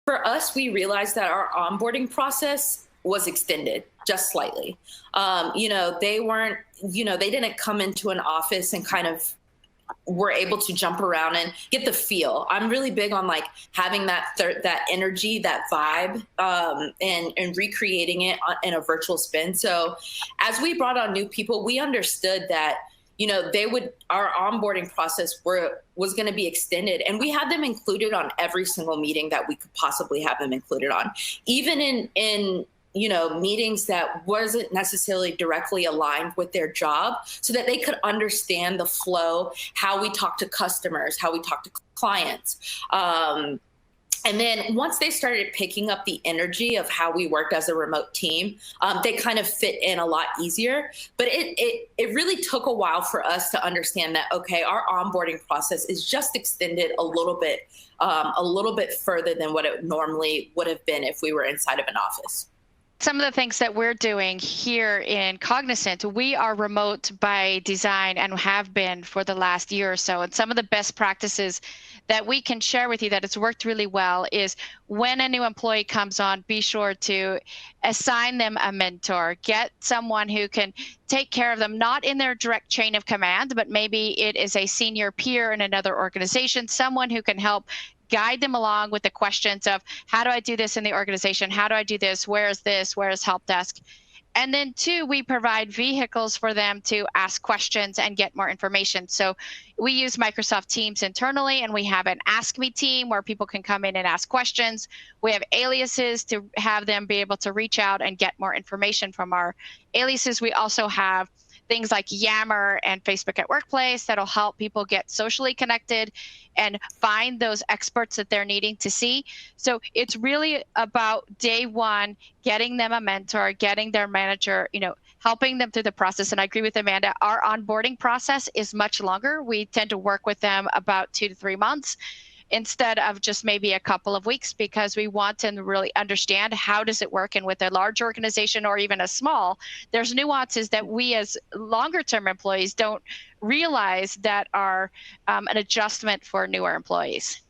For us, we realized that our onboarding process was extended just slightly. They weren't, they didn't come into an office and kind of were able to jump around and get the feel. I'm really big on like having that energy, that vibe, and recreating it in a virtual spin. So as we brought on new people, we understood that our onboarding process was going to be extended, and we had them included on every single meeting that we could possibly have them included on, even in meetings that wasn't necessarily directly aligned with their job, so that they could understand the flow, how we talk to customers, how we talk to clients. And then once they started picking up the energy of how we worked as a remote team, they kind of fit in a lot easier. But it really took a while for us to understand that, okay, our onboarding process is just extended a little bit further than what it normally would have been if we were inside of an office. Some of the things that we're doing here in Cognizant, we are remote by design and have been for the last year or so. And some of the best practices that we can share with you that it's worked really well is when a new employee comes on, be sure to assign them a mentor, get someone who can take care of them, not in their direct chain of command, but maybe it is a senior peer in another organization, someone who can help guide them along with the questions of how do I do this in the organization? How do I do this? Where is this? Where is help desk? And then two, we provide vehicles for them to ask questions and get more information. So we use Microsoft Teams internally, and we have an Ask Me team where people can come in and ask questions. We have aliases to have them be able to reach out and get more information from our aliases. We also have things like Yammer and Facebook at Workplace that'll help people get socially connected and find those experts that they're needing to see. So it's really about day one, getting them a mentor, getting their manager, helping them through the process. And I agree with Amanda, our onboarding process is much longer. We tend to work with them about 2 to 3 months instead of just maybe a couple of weeks, because we want to really understand how does it work. And with a large organization or even a small, there's nuances that we as longer term employees don't realize that are an adjustment for newer employees.